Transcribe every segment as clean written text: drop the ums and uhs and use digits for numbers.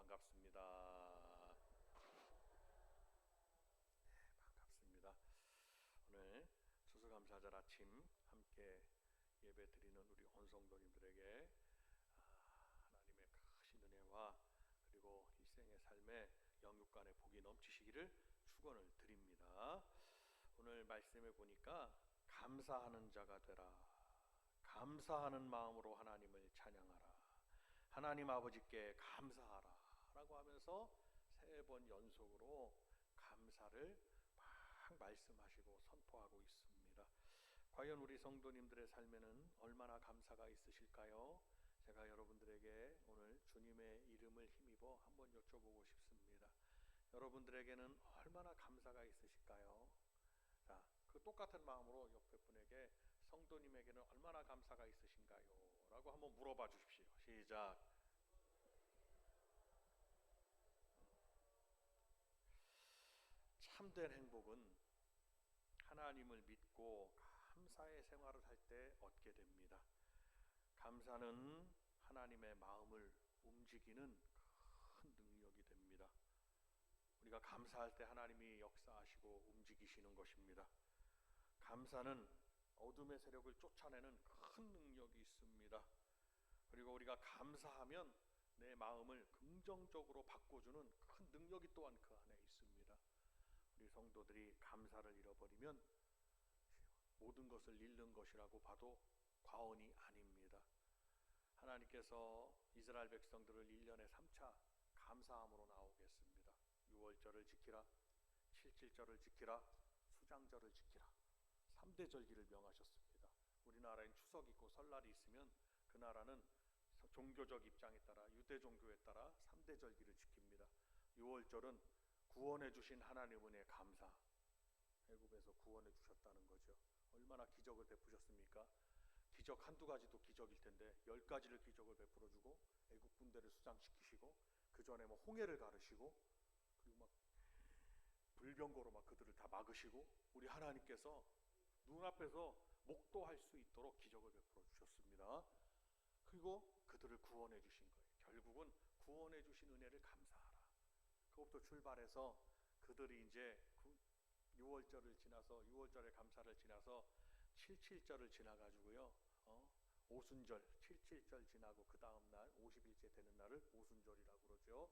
반갑습니다. 반갑습니다. 오늘 추수감사절 아침 함께 예배 드리는 우리 온 성도님들에게 하나님의 크신 은혜와 그리고 일생의 삶에 영육간의 복이 넘치시기를 축원을 드립니다. 오늘 말씀에 보니까 감사하는 자가 되라. 감사하는 마음으로 하나님을 찬양하라. 하나님 아버지께 감사하라 라고 하면서 3번 연속으로 감사를 막 말씀하시고 선포하고 있습니다. 과연 우리 성도님들의 삶에는 얼마나 감사가 있으실까요? 제가 여러분들에게 오늘 주님의 이름을 힘입어 한번 여쭤보고 싶습니다. 여러분들에게는 얼마나 감사가 있으실까요? 자, 그 똑같은 마음으로 옆에 분에게 성도님에게는 얼마나 감사가 있으신가요? 라고 한번 물어봐 주십시오. 시작. 참된 행복은 하나님을 믿고 감사의 생활을 할 때 얻게 됩니다. 감사는 하나님의 마음을 움직이는 큰 능력이 됩니다. 우리가 감사할 때 하나님이 역사하시고 움직이시는 것입니다. 감사는 어둠의 세력을 쫓아내는 큰 능력이 있습니다. 그리고 우리가 감사하면 내 마음을 긍정적으로 바꿔주는 큰 능력이 또한 그 안에 있습니다. 우리 성도들이 감사를 잃어버리면 모든 것을 잃는 것이라고 봐도 과언이 아닙니다. 하나님께서 이스라엘 백성들을 1년에 3차 감사함으로 나오겠습니다. 6월절을 지키라, 7.7절을 지키라, 수장절을 지키라. 3대 절기를 명하셨습니다. 우리나라엔 추석 있고 설날이 있으면 그 나라는 종교적 입장에 따라 유대 종교에 따라 3대 절기를 지킵니다. 6월절은 구원해 주신 하나님 은혜 감사. 애굽에서 구원해 주셨다는 거죠. 얼마나 기적을 베푸셨습니까? 기적 한두 가지도 기적일 텐데 10가지를 기적을 베풀어 주고 애굽 군대를 수장시키시고 그 전에 뭐 홍해를 가르시고 그리고 막 불병거로 막 그들을 다 막으시고 우리 하나님께서 눈앞에서 목도할 수 있도록 기적을 베풀어 주셨습니다. 그리고 그들을 구원해 주신 거예요. 결국은 구원해 주신 은혜를 감사하라. 그것부터 출발해서 그들이 이제 6월절을 지나서 6월절의 감사를 지나서 7.7절을 지나가지고요. 오순절 7.7절 지나고 그 다음날 50일째 되는 날을 오순절이라고 그러죠.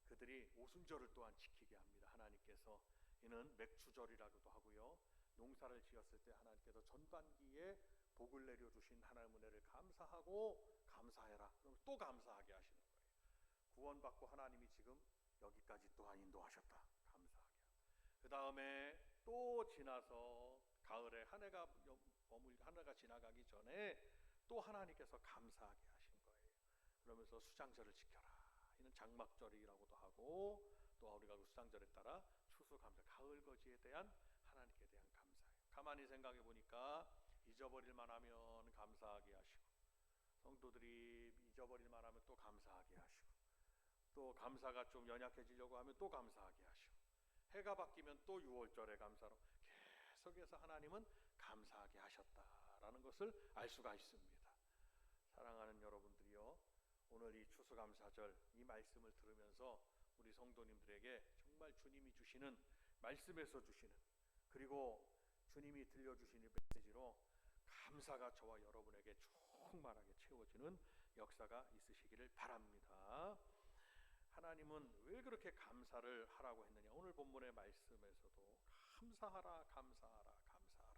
그들이 오순절을 또한 지키게 합니다. 하나님께서 이는 맥추절이라고도 하고요. 농사를 지었을 때 하나님께서 전반기에 복을 내려주신 하나님의 은혜를 감사하고 감사해라. 그럼 또 감사하게 하시는 거예요. 구원받고 하나님이 지금 여기까지 또한 인도하셨다. 감사하게. 그 다음에 또 지나서 가을에 한 해가 지나가기 전에 또 하나님께서 감사하게 하신 거예요. 그러면서 수장절을 지켜라. 이는 장막절이라고도 하고 또 우리가 그 수장절에 따라 추수감사, 가을거지에 대한 하나님께 대한 감사예요. 가만히 생각해 보니까 잊어버릴만 하면 감사하게 하시고 성도들이 잊어버릴만 하면 또 감사하게 하시고 또 감사가 좀 연약해지려고 하면 또 감사하게 하시고 해가 바뀌면 또 6월절에 감사로 계속해서 하나님은 감사하게 하셨다라는 것을 알 수가 있습니다. 사랑하는 여러분들이요, 오늘 이 추수감사절 이 말씀을 들으면서 우리 성도님들에게 정말 주님이 주시는 말씀에서 주시는 그리고 주님이 들려주시는 메시지로 감사가 저와 여러분에게 충만하게 채워지는 역사가 있으시기를 바랍니다. 하나님은 왜 그렇게 감사를 하라고 했느냐? 오늘 본문의 말씀에서도 감사하라, 감사하라, 감사하라.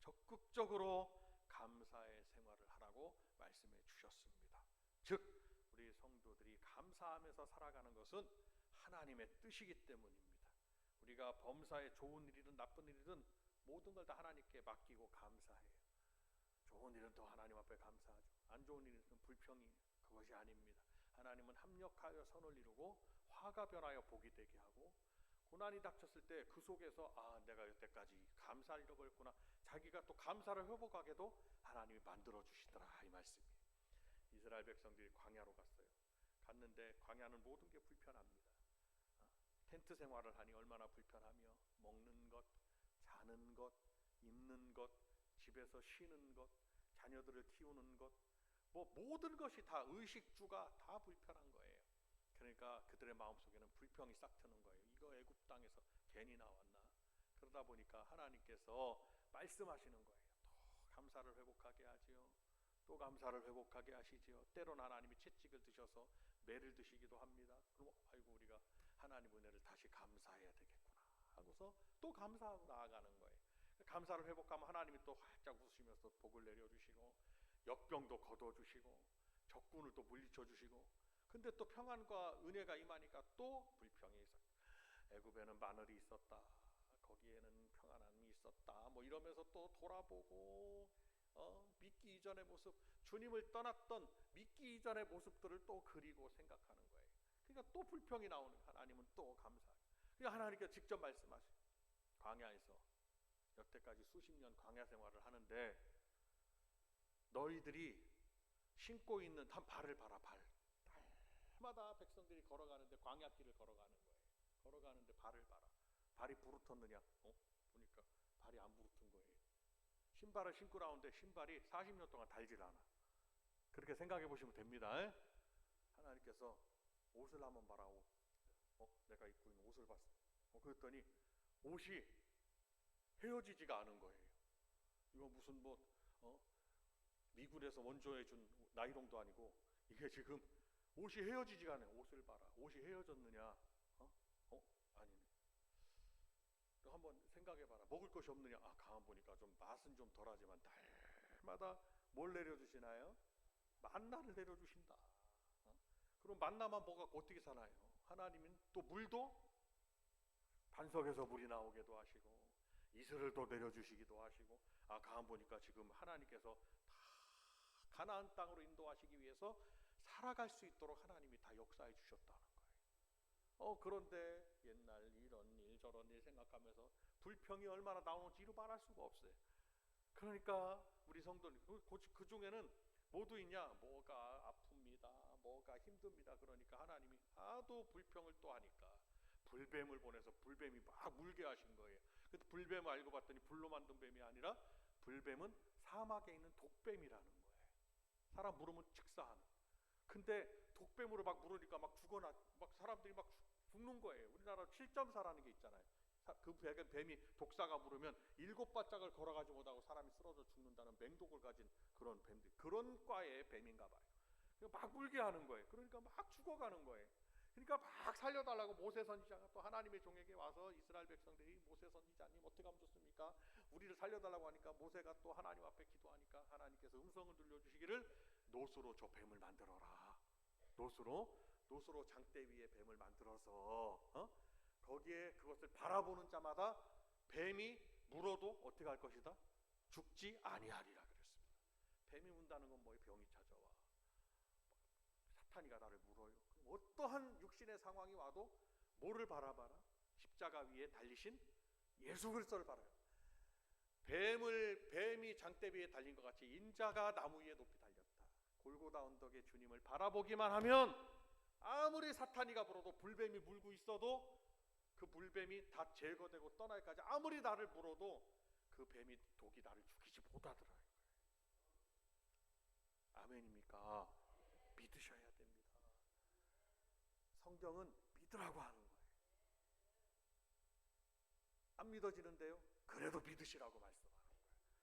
적극적으로 감사의 생활을 하라고 말씀해 주셨습니다. 즉 우리 성도들이 감사하면서 살아가는 것은 하나님의 뜻이기 때문입니다. 우리가 범사에 좋은 일이든 나쁜 일이든 모든 걸 다 하나님께 맡기고 감사해요. 좋은 일은 또 하나님 앞에 감사하죠. 안 좋은 일은 불평이 그것이 아닙니다. 하나님은 합력하여 선을 이루고 화가 변하여 복이 되게 하고 고난이 닥쳤을 때 그 속에서 내가 여태까지 감사를 잃어버렸구나. 자기가 또 감사를 회복하게도 하나님이 만들어 주시더라 이 말씀이에요. 이스라엘 백성들이 광야로 갔어요. 갔는데 광야는 모든 게 불편합니다. 텐트 생활을 하니 얼마나 불편하며 먹는 것, 자는 것, 입는 것, 집에서 쉬는 것, 자녀들을 키우는 것, 모든 것이 다 의식주가 다 불편한 거예요. 그러니까 그들의 마음속에는 불평이 싹 트는 거예요. 이거 애굽 땅에서 괜히 나왔나? 그러다 보니까 하나님께서 말씀하시는 거예요. 또 감사를 회복하게 하지요. 또 감사를 회복하게 하시지요. 때로는 하나님이 채찍을 드셔서 매를 드시기도 합니다. 그럼 아이고 우리가 하나님 은혜를 다시 감사해야 되겠구나 하고서 또 감사하고 나아가는 거예요. 감사를 회복하면 하나님이 또 활짝 웃으시면서 복을 내려주시고 역병도 거둬주시고 적군을 또 물리쳐주시고, 근데 또 평안과 은혜가 임하니까 또 불평이 있어요. 애굽에는 마늘이 있었다, 거기에는 평안함이 있었다, 뭐 이러면서 또 돌아보고 믿기 이전의 모습, 주님을 떠났던 믿기 이전의 모습들을 또 그리고 생각하는 거예요. 그러니까 또 불평이 나오는, 하나님은 또 감사해요. 그러니까 하나님께서 직접 말씀하세요. 광야에서 여태까지 수십 년 광야 생활을 하는데 너희들이 신고 있는 발을 봐라. 발마다 백성들이 걸어가는데, 광야길을 걸어가는 거예요. 걸어가는데 발을 봐라. 발이 부르텄느냐? 보니까 발이 안 부르튼 거예요. 신발을 신고 나오는데 신발이 40년 동안 달질 않아. 그렇게 생각해 보시면 됩니다. 하나님께서 옷을 한번 봐라. 옷. 내가 입고 있는 옷을 봤어. 그랬더니 옷이 헤어지지가 않은 거예요. 이거 무슨 미군에서 원조해 준 나이롱도 아니고 이게 지금 옷이 헤어지지가 않아요. 옷을 봐라. 옷이 헤어졌느냐? 아니네. 한번 생각해 봐라. 먹을 것이 없느냐? 가만 보니까 좀 맛은 좀 덜하지만 달마다 뭘 내려주시나요? 만나를 내려주신다. 그럼 만나만 먹어갖고 어떻게 사나요? 하나님은 또 물도 반석에서 물이 나오게도 하시고 이슬을 또 내려주시기도 하시고, 가만 보니까 지금 하나님께서 다 가나안 땅으로 인도하시기 위해서 살아갈 수 있도록 하나님이 다 역사해 주셨다는 거예요. 그런데 옛날 이런 일 저런 일 생각하면서 불평이 얼마나 나오는지 이루 말할 수가 없어요. 그러니까 우리 성도님 그 중에는 모두 있냐? 뭐가 아픕니다, 뭐가 힘듭니다. 그러니까 하나님이 하도 불평을 또 하니까 불뱀을 보내서 불뱀이 막 물게 하신 거예요. 근데 불뱀을 알고 봤더니 불로 만든 뱀이 아니라 불뱀은 사막에 있는 독뱀이라는 거예요. 사람 물으면 즉사하는. 근데 독뱀으로 막 물으니까 막 죽어나, 막 사람들이 막 죽는 거예요. 우리나라 7.4라는 게 있잖아요. 그 뱀이 독사가 물으면 7발짝을 걸어가지 못하고 사람이 쓰러져 죽는다는 맹독을 가진 그런 뱀들, 그런 과의 뱀인가 봐요. 막 물게 하는 거예요. 그러니까 막 죽어가는 거예요. 그러니까 막 살려달라고 모세 선지자가 또 하나님의 종에게 와서, 이스라엘 백성들이 모세 선지자님 어떻게 하면 좋습니까? 우리를 살려달라고 하니까 모세가 또 하나님 앞에 기도하니까 하나님께서 음성을 들려주시기를 노수로 저 뱀을 만들어라. 노수로 장대 위에 뱀을 만들어서 거기에 그것을 바라보는 자마다 뱀이 물어도 어떻게 할 것이다? 죽지 아니하리라 그랬습니다. 뱀이 문다는 건 뭐예요? 병이 찾아와, 사탄이가 나를 물어요. 어떠한 육신의 상황이 와도 뭐를 바라봐라? 십자가 위에 달리신 예수 그리스도를 바라요. 뱀이 장대 위에 달린 것 같이 인자가 나무 위에 높이 달렸다. 골고다 언덕에 주님을 바라보기만 하면 아무리 사탄이가 불어도, 불뱀이 물고 있어도 그 불뱀이 다 제거되고 떠날까지 아무리 나를 물어도 그 뱀이 독이 나를 죽이지 못하더라. 아멘입니까? 믿으셔야 됩니다. 성경은 믿으라고 하는 거예요. 안 믿어지는데요? 그래도 믿으시라고 말씀하는 거예요.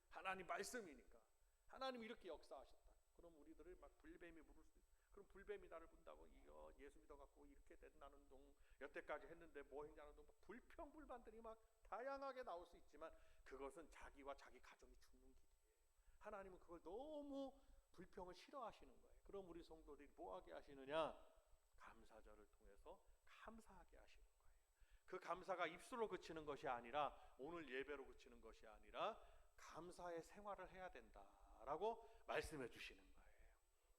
하나님 말씀이니까. 하나님 이렇게 역사하셨다. 그럼 우리들을 막 불뱀이 물을 수 있어요. 그럼 불뱀이 나를 문다고 이거 예수 믿어갖고 이렇게 된다는 둥, 여태까지 했는데 뭐 했냐는 둥, 불평불만들이 막 다양하게 나올 수 있지만 그것은 자기와 자기 가정이 죽는 길이에요. 하나님은 그걸 너무 불평을 싫어하시는 거예요. 그럼 우리 성도들이 뭐하게 하시느냐? 감사절을 통해서 감사하게 하시는 거예요. 그 감사가 입술로 그치는 것이 아니라, 오늘 예배로 그치는 것이 아니라 감사의 생활을 해야 된다라고 말씀해 주시는 거예요.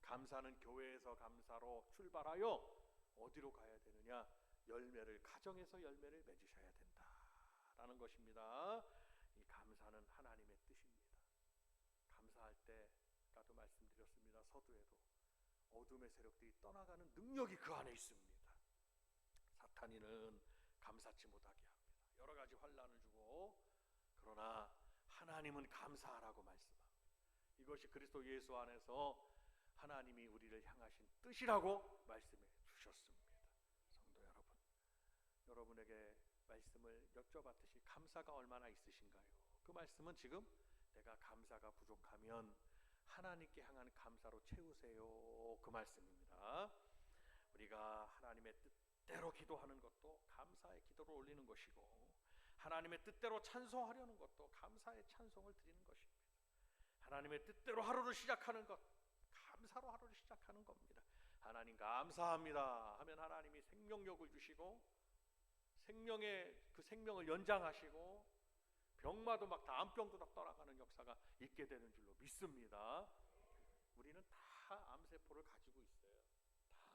감사는 교회에서 감사로 출발하여 어디로 가야 되느냐? 가정에서 열매를 맺으셔야 된다라는 것입니다. 이 감사는 하나님의 뜻입니다. 감사할 때 아까도 말씀드렸습니다. 서두에도 어둠의 세력들이 떠나가는 능력이 그 안에 있습니다. 사탄이는 감사치 못하게 합니다. 여러 가지 환난을 주고, 그러나 하나님은 감사하라고 말씀합니다. 이것이 그리스도 예수 안에서 하나님이 우리를 향하신 뜻이라고 말씀해 주셨습니다. 여러분에게 말씀을 여쭤봤듯이 감사가 얼마나 있으신가요? 그 말씀은 지금 내가 감사가 부족하면 하나님께 향한 감사로 채우세요, 그 말씀입니다. 우리가 하나님의 뜻대로 기도하는 것도 감사의 기도를 올리는 것이고, 하나님의 뜻대로 찬송하려는 것도 감사의 찬송을 드리는 것입니다. 하나님의 뜻대로 하루를 시작하는 것, 감사로 하루를 시작하는 겁니다. 하나님 감사합니다 하면 하나님이 생명력을 주시고 생명의 그 생명을 연장하시고 병마도 막 다음 병도 다 떠나가는 역사가 있게 되는 줄로 믿습니다. 우리는 다 암세포를 가지고 있어요. 다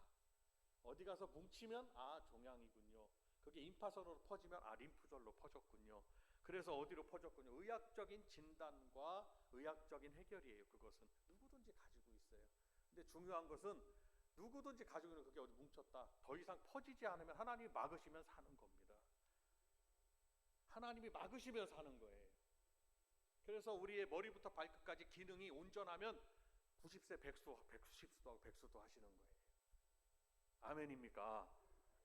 어디 가서 뭉치면 종양이군요. 그게 임파선으로 퍼지면 림프절로 퍼졌군요. 그래서 어디로 퍼졌군요. 의학적인 진단과 의학적인 해결이에요. 그것은 누구든지 가지고 있어요. 근데 중요한 것은 누구든지 가지고 있는 그게 어디 뭉쳤다 더 이상 퍼지지 않으면 하나님이 막으시면 사는 겁니다. 하나님이 막으시면 사는 거예요. 그래서 우리의 머리부터 발끝까지 기능이 온전하면 90세 백수, 110수도 백수도 하시는 거예요. 아멘입니까?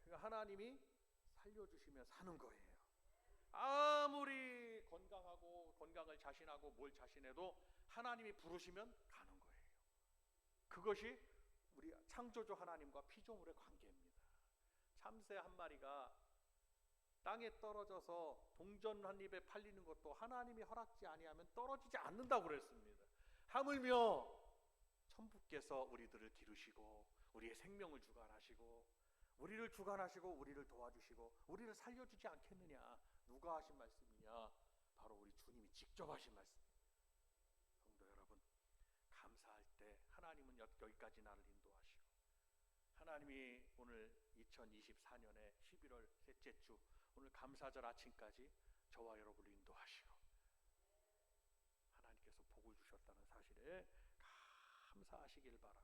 그러니까 하나님이 살려주시면 사는 거예요. 아무리 건강하고 건강을 자신하고 뭘 자신해도 하나님이 부르시면 가는 거예요. 그것이 우리 창조주 하나님과 피조물의 관계입니다. 참새 한 마리가 땅에 떨어져서 동전 한 입에 팔리는 것도 하나님이 허락지 아니하면 떨어지지 않는다고 그랬습니다. 하물며 천부께서 우리들을 기르시고 우리의 생명을 주관하시고 우리를 주관하시고 우리를 도와주시고 우리를 살려주지 않겠느냐. 누가 하신 말씀이냐? 바로 우리 주님이 직접 하신 말씀입니다. 성도 여러분, 감사할 때 하나님은 여기까지 나를 인도하시고, 하나님이 오늘 2024년의 11월 셋째 주 오늘 감사절 아침까지 저와 여러분을 인도하시고 하나님께서 복을 주셨다는 사실에 감사하시길 바라고,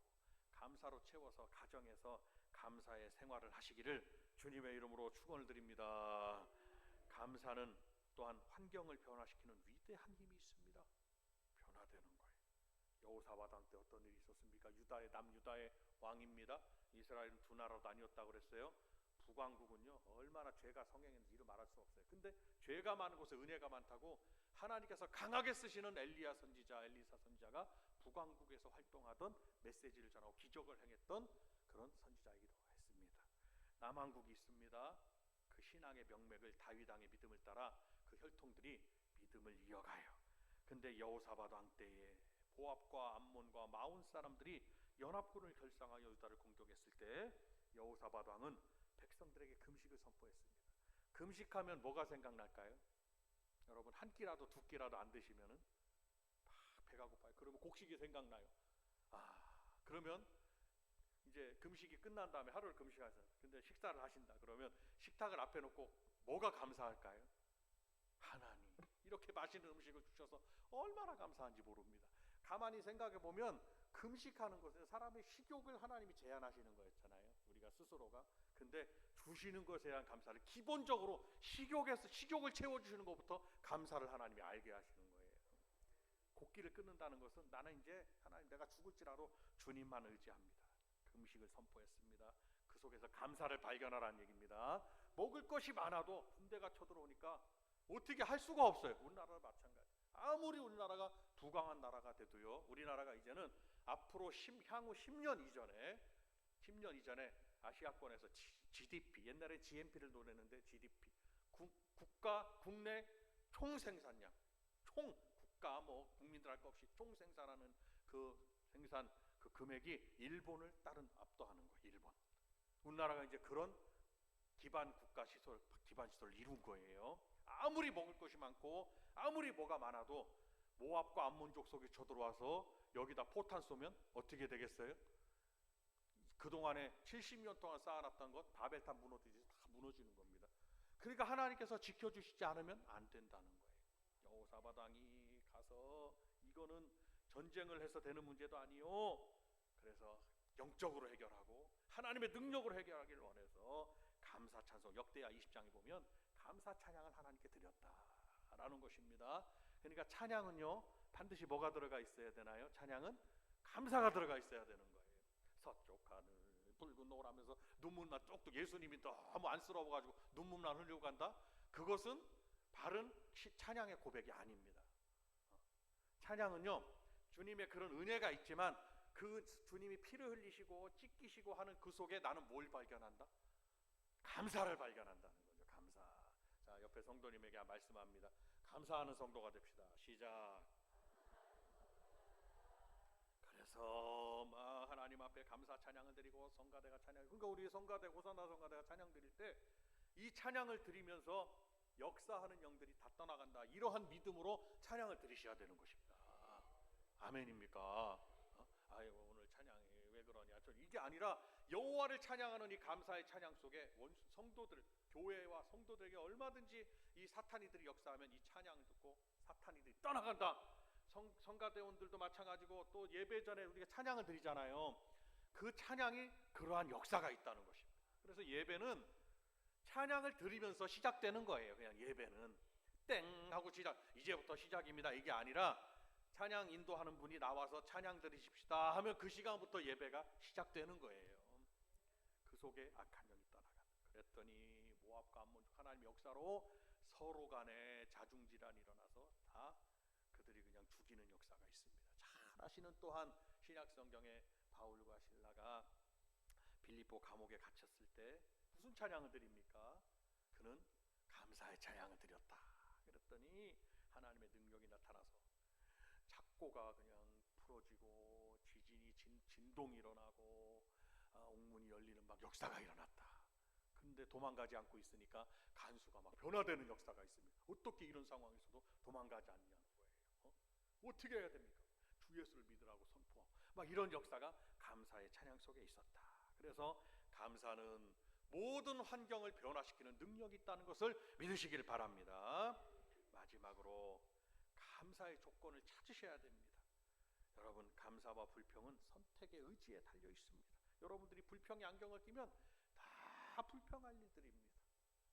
감사로 채워서 가정에서 감사의 생활을 하시기를 주님의 이름으로 축원을 드립니다. 감사는 또한 환경을 변화시키는 위대한 힘이 있습니다. 변화되는 거예요. 여호사밧 왕 때 어떤 일이 있었습니까? 유다의 남유다의 왕입니다. 이스라엘은 두 나라로 나뉘었다고 그랬어요. 북왕국은요 얼마나 죄가 성행했는지 이루 말할 수 없어요. 근데 죄가 많은 곳에 은혜가 많다고 하나님께서 강하게 쓰시는 엘리야 선지자, 엘리사 선지자가 북왕국에서 활동하던 메시지를 전하고 기적을 행했던 그런 선지자이기도 했습니다. 남왕국이 있습니다. 그 신앙의 명맥을 다윗 왕의 믿음을 따라 그 혈통들이 믿음을 이어가요. 근데 여호사밧 왕 때에 모압과 암몬과 마온 사람들이 연합군을 결성하여 유다를 공격했을 때 여호사밧 왕은 백성들에게 금식을 선포했습니다. 금식하면 뭐가 생각날까요? 여러분, 한 끼라도 두 끼라도 안 드시면은 배가 고파요. 그러면 곡식이 생각나요. 그러면 이제 금식이 끝난 다음에 하루를 금식하세요. 근데 식사를 하신다 그러면 식탁을 앞에 놓고 뭐가 감사할까요? 하나님 이렇게 맛있는 음식을 주셔서 얼마나 감사한지 모릅니다. 가만히 생각해 보면 금식하는 것은 사람의 식욕을 하나님이 제한하시는 거였잖아요. 우리가 스스로가. 근데 주시는 것에 대한 감사를 기본적으로 식욕을 채워주시는 것부터 감사를 하나님이 알게 하시는 거예요. 곡기를 끊는다는 것은 나는 이제 하나님 내가 죽을지라도 주님만 의지합니다. 금식을 선포했습니다. 그 속에서 감사를 발견하라는 얘기입니다. 먹을 것이 많아도 군대가 쳐들어오니까 어떻게 할 수가 없어요. 우리나라도 마찬가지. 아무리 우리나라가 부강한 나라가 돼도요, 우리나라가 이제는 앞으로 향후 10년 이전에 아시아권에서 GDP, 옛날에 GNP를 노렸는데 GDP, 국내 총생산량, 국가 국민들 할 것 없이 총생산하는 그 생산 그 금액이 일본을 압도하는 거예요. 일본. 우리나라가 이제 그런 기반 시설을 이룬 거예요. 아무리 먹을 것이 많고 아무리 뭐가 많아도 모압과 암몬 족속이 쳐들어와서 여기다 포탄 쏘면 어떻게 되겠어요? 그동안에 70년 동안 쌓아놨던 것 바벨탑 무너지듯이 다 무너지는 겁니다. 그러니까 하나님께서 지켜주시지 않으면 안 된다는 거예요. 여호사밧 왕이 가서 이거는 전쟁을 해서 되는 문제도 아니요. 그래서 영적으로 해결하고 하나님의 능력으로 해결하기를 원해서 감사 찬송, 역대하 20장에 보면 감사 찬양을 하나님께 드렸다라는 것입니다. 그러니까 찬양은요 반드시 뭐가 들어가 있어야 되나요? 찬양은 감사가 들어가 있어야 되는 거예요. 서쪽 하늘 붉은 노라면서 눈물만 뚝뚝, 예수님이 너무 안쓰러워가지고 눈물만 흘리고 간다? 그것은 바른 찬양의 고백이 아닙니다. 찬양은요, 주님의 그런 은혜가 있지만 그 주님이 피를 흘리시고 찢기시고 하는 그 속에 나는 뭘 발견한다? 감사를 발견한다는 거죠. 감사. 자, 옆에 성도님에게 말씀합니다. 감사하는 성도가 됩시다. 시작. 그래서 하나님 앞에 감사 찬양을 드리고 성가대가 찬양, 그러니까 우리 성가대, 호산나 성가대가 찬양 드릴 때 이 찬양을 드리면서 역사하는 영들이 다 떠나간다, 이러한 믿음으로 찬양을 드리셔야 되는 것입니다. 아멘입니까? 아이고, 오늘 찬양이 왜 그러냐, 저 이게 아니라 여호와를 찬양하는 이 감사의 찬양 속에 성도들, 교회와 성도들에게 얼마든지 이 사탄이들이 역사하면 이 찬양을 듣고 사탄이들이 떠나간다. 성가대원들도 마찬가지고, 또 예배 전에 우리가 찬양을 드리잖아요. 그 찬양이 그러한 역사가 있다는 것입니다. 그래서 예배는 찬양을 드리면서 시작되는 거예요. 그냥 예배는 땡 하고 이제부터 시작입니다, 이게 아니라 찬양 인도하는 분이 나와서 찬양 드리십시다 하면 그 시간부터 예배가 시작되는 거예요. 그 속에 악한 영이 떠나간다. 그랬더니 모압과 암몬 하나님의 역사로 서로 간에 자중질환이 일어나서 다 그들이 그냥 죽이는 역사가 있습니다. 잘 아시는 또한 신약 성경에 바울과 실라가 빌립보 감옥에 갇혔을 때 무슨 찬양을 드립니까? 그는 감사의 찬양을 드렸다. 그랬더니 하나님의 능력이 나타나서 작고가 그냥 풀어지고 지진이 진동이 일어나고 옥문이 열리는 막 역사가 일어났다. 근데 도망가지 않고 있으니까 간수가 막 변화되는 역사가 있습니다. 어떻게 이런 상황에서도 도망가지 않냐는 거예요. 어떻게 해야 됩니까? 주 예수를 믿으라고 선포하고 막 이런 역사가 감사의 찬양 속에 있었다. 그래서 감사는 모든 환경을 변화시키는 능력이 있다는 것을 믿으시길 바랍니다. 마지막으로 감사의 조건을 찾으셔야 됩니다. 여러분, 감사와 불평은 선택의 의지에 달려 있습니다. 여러분들이 불평의 안경을 끼면 다 불평할 일들입니다.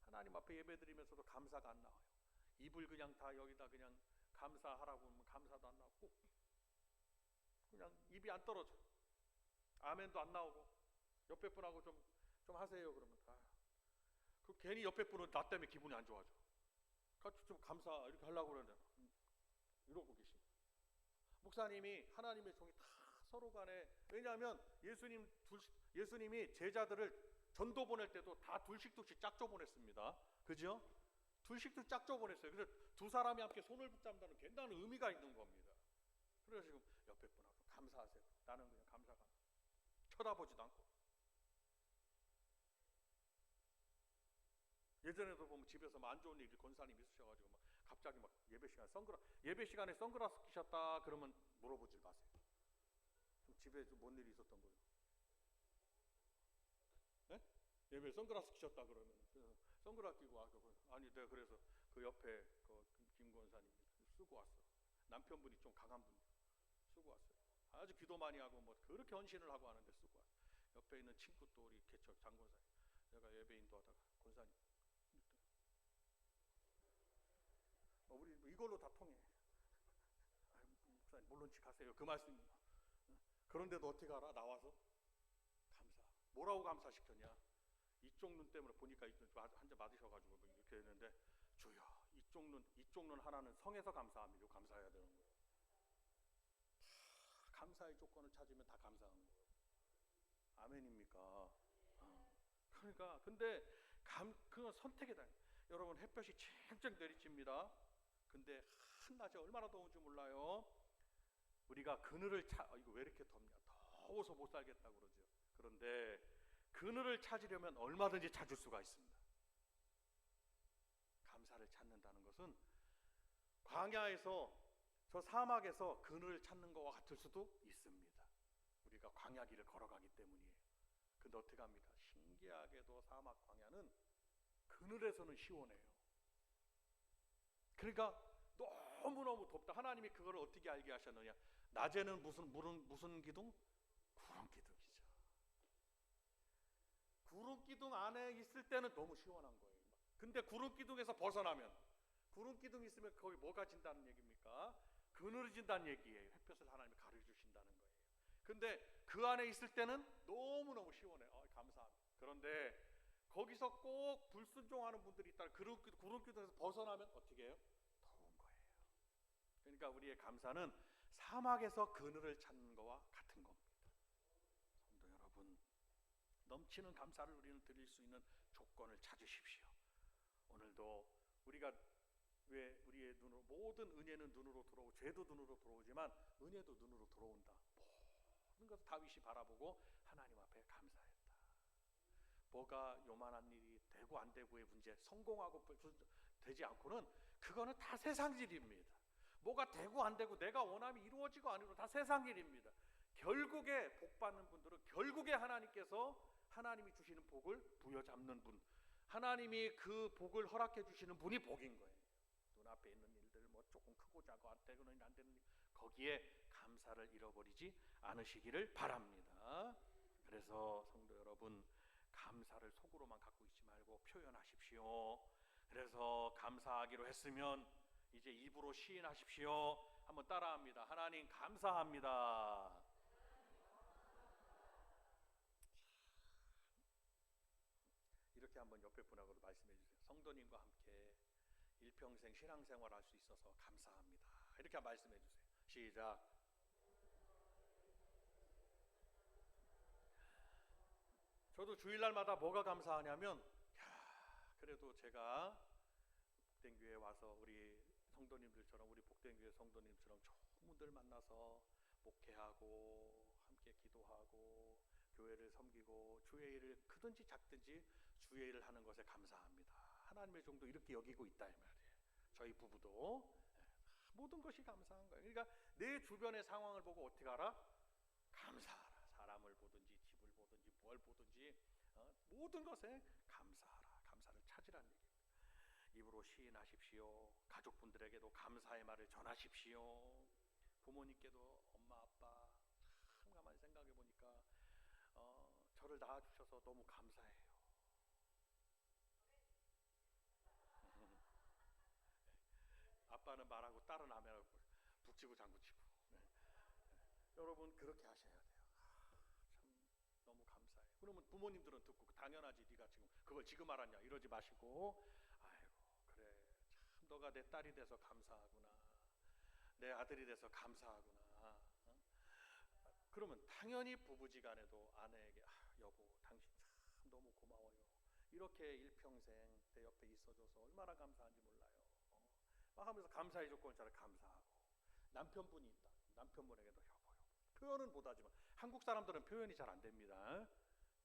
하나님 앞에 예배드리면서도 감사가 안 나와요. 입을 그냥 다 여기다 그냥 감사하라고 하면 감사도 안 나오고, 그냥 입이 안 떨어져. 아멘도 안 나오고, 옆에 분하고 좀 하세요 그러면 그 괜히 옆에 분은 나 때문에 기분이 안 좋아져. 같이 좀 감사 이렇게 하려고 그러는데 이러고 계십니다. 목사님이, 하나님의 종이 다 서로 간에, 왜냐하면 예수님이 제자들을 전도 보낼 때도 다 둘씩 짝져 보냈습니다. 그죠? 둘씩 짝져 보냈어요. 그래서 두 사람이 함께 손을 붙잡는다는 굉장한 의미가 있는 겁니다. 그래서 지금 옆에 분하고 감사하세요. 나는 그냥 감사가 안 나. 쳐다보지도 않고. 예전에도 보면 집에서 안 좋은 일이 권사님 있으셔가지고 막 갑자기 막 예배 시간에 선글라스 끼셨다 그러면 물어보질 마세요. 집에 좀 뭔 일이 있었던 거예요? 네? 예배 선글라스 끼셨다 그러면 선글라스 끼고 아니 내가 그래서 그 옆에 김 권사님 쓰고 왔어. 남편분이 좀 강한 분 쓰고 왔어요. 아주 기도 많이 하고 뭐 그렇게 헌신을 하고 하는데 쓰고 왔어요. 옆에 있는 친구 또 우리 개척 장권사님, 내가 예배 인도하다가 권사님 우리 이걸로 다 통해. 목사님 물론 가세요. 그 말씀이요. 그런데도 어떻게 알아? 나와서 감사. 뭐라고 감사시켰냐? 이쪽 눈 때문에 보니까 한 잔 맞으셔가지고 이렇게 했는데, 주여 이쪽 눈 하나는 성에서 감사합니다. 감사해야 되는 거예요. 다 감사의 조건을 찾으면 다 감사하는 거예요. 아멘입니까? 그러니까 근데 그건 선택이다. 여러분, 햇볕이 쨍쨍 내리칩니다. 근데 한낮에 얼마나 더운지 몰라요. 우리가 그늘을 이거 왜 이렇게 덥냐, 더워서 못 살겠다 그러죠. 그런데 그늘을 찾으려면 얼마든지 찾을 수가 있습니다. 감사를 찾는다는 것은 광야에서, 저 사막에서 그늘을 찾는 것과 같을 수도 있습니다. 우리가 광야 길을 걸어가기 때문이에요. 근데 어떻게 합니까? 신기하게도 사막 광야는 그늘에서는 시원해요. 그러니까 너무너무 덥다. 하나님이 그걸 어떻게 알게 하셨느냐? 낮에는 무슨 기둥? 구름 기둥이죠. 구름 기둥 안에 있을 때는 너무 시원한 거예요. 근데 구름 기둥에서 벗어나면, 구름 기둥 있으면 거기 뭐가 진다는 얘기입니까? 그늘이 진다는 얘기예요. 햇볕을 하나님이 가려주신다는 거예요. 근데 그 안에 있을 때는 너무너무 시원해. 감사합니다. 그런데 거기서 꼭 불순종하는 분들이 있다. 구름기둥에서 벗어나면 어떻게 해요? 더운 거예요. 그러니까 우리의 감사는 사막에서 그늘을 찾는 것과 같은 겁니다. 성도 여러분, 넘치는 감사를 우리는 드릴 수 있는 조건을 찾으십시오. 오늘도 우리가 왜 우리의 눈으로 모든 은혜는 눈으로 들어오고 죄도 눈으로 들어오지만 은혜도 눈으로 들어온다. 모든 것을 다윗이 바라보고 하나님 앞에 감사했다. 뭐가 요만한 일이 되고 안 되고의 문제, 성공하고 되지 않고는 그거는 다 세상 일입니다. 뭐가 되고 안 되고 내가 원함이 이루어지고 안 이루어지고 다 세상 일입니다. 결국에 복 받는 분들은 결국에 하나님께서 하나님이 주시는 복을 부여잡는 분, 하나님이 그 복을 허락해 주시는 분이 복인 거예요. 눈앞에 있는 일들 뭐 조금 크고 작고 안 되고는 안 되는 일, 거기에 감사를 잃어버리지 않으시기를 바랍니다. 그래서 성도 여러분, 감사를 속으로만 갖고 있지 말고 표현하십시오. 그래서 감사하기로 했으면 이제 입으로 시인하십시오. 한번 따라합니다. 하나님 감사합니다. 이렇게 한번 옆에 분하고도 말씀해 주세요. 성도님과 함께 일평생 신앙생활 할 수 있어서 감사합니다. 이렇게 말씀해 주세요. 시작. 저도 주일날마다 뭐가 감사하냐면, 그래도 제가 복된교회 와서 우리 성도님들처럼, 우리 복된교회 성도님처럼 좋은 분들 만나서 목회하고 함께 기도하고 교회를 섬기고 주의 일을 크든지 작든지 주의 일을 하는 것에 감사합니다. 하나님의 종도 이렇게 여기고 있다 이 말이에요. 저희 부부도 모든 것이 감사한 거예요. 그러니까 내 주변의 상황을 보고 어떻게 알아? 감사하라. 사람을 보든지 집을 보든지 뭘 보든지 모든 것에 감사하라. 감사를 찾으라는 얘기입니다. 입으로 시인하십시오. 가족분들에게도 감사의 말을 전하십시오. 부모님께도 엄마 아빠 참 가만히 생각해 보니까 저를 낳아주셔서 너무 감사해요. 아빠는 말하고 딸은 아멘하고 북치고 장구치고. 여러분 그렇게 하셔야 돼요. 참 너무 감사해요. 그러면 부모님들은 듣고 당연하지 네가 지금 그걸 지금 알았냐 이러지 마시고, 아이고 그래 참 너가 내 딸이 돼서 감사하구나, 내 아들이 돼서 감사하구나. 그러면 당연히 부부지간에도 아내에게 여보 당신 참 너무 고마워요. 이렇게 일평생 내 옆에 있어줘서 얼마나 감사한지 몰라요. 막 하면서 감사의 조건을 잘 감사하고, 남편분이 있다. 남편분에게도 여보 표현은 못하지만 한국 사람들은 표현이 잘 안 됩니다.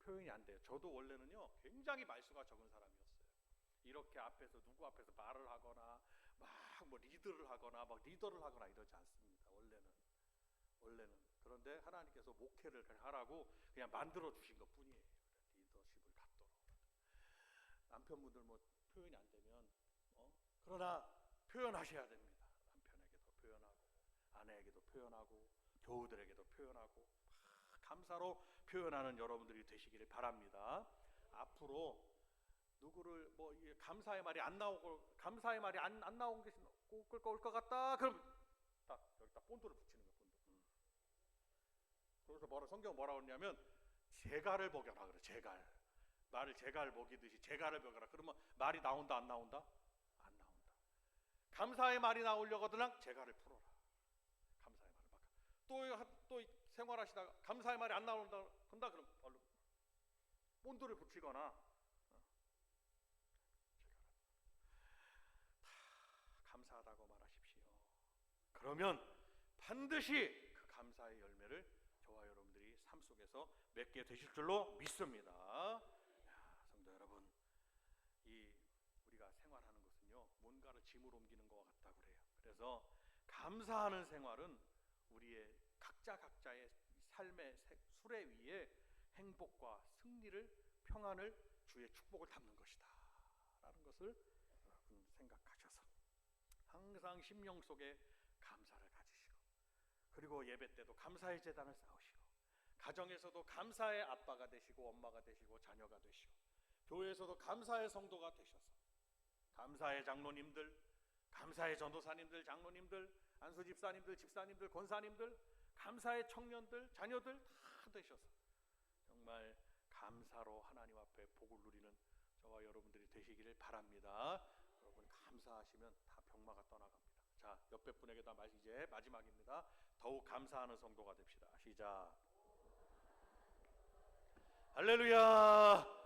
표현이 안 돼요. 저도 원래는요 굉장히 말수가 적은 사람이었어요. 이렇게 앞에서 누구 앞에서 말을 하거나 막 뭐 리드를 하거나 막 리더를 하거나 이러지 않습니다. 원래는 그런데 하나님께서 목회를 그냥 하라고 그냥 만들어 주신 것 뿐이에요. 리더십을 갖도록. 남편분들 뭐 표현이 안 되면 그러나 표현하셔야 됩니다. 남편에게도 표현하고 아내에게도 표현하고 교우들에게도 표현하고 감사로 표현하는 여러분들이 되시기를 바랍니다. 앞으로 누구를 뭐 감사의 말이 안 나오고 감사의 말이 안 나온 게 올 것 같다. 그럼 딱 여기다 본드를 붙이는 거예요. 본드. 그래서 성경 뭐라 그러냐면 재갈을 먹여라 그래. 재갈. 말을 재갈 먹이듯이 재갈을 먹여라. 그러면 말이 나온다 안 나온다? 안 나온다. 감사의 말이 나오려거든 재갈을 풀어라. 감사의 말을 막. 또 생활하시다가 감사의 말이 안 나온다 그런다 그럼 얼른 본드를 붙이거나 감사하다고 말하십시오. 그러면 반드시 그 감사의 열매를 저와 여러분들이 삶 속에서 맺게 되실 줄로 믿습니다. 성도 여러분, 우리가 생활하는 것은요 뭔가를 짐으로 옮기는 것 같다고 그래요. 그래서 감사하는 생활은 우리의 각자의 삶의 수레 위에 행복과 승리를, 평안을, 주의 축복을 담는 것이다 라는 것을 여러분 생각하셔서 항상 심령 속에 감사를 가지시고, 그리고 예배 때도 감사의 제단을 쌓으시고, 가정에서도 감사의 아빠가 되시고 엄마가 되시고 자녀가 되시고, 교회에서도 감사의 성도가 되셔서 감사의 장로님들, 감사의 전도사님들, 장로님들, 안수 집사님들, 권사님들 감사의 청년들, 자녀들 다 되셔서 정말 감사로 하나님 앞에 복을 누리는 저와 여러분들이 되시기를 바랍니다. 여러분 감사하시면 다 병마가 떠나갑니다. 자, 옆에 분에게 다 이제 마지막입니다. 더욱 감사하는 성도가 됩시다. 시작. 할렐루야.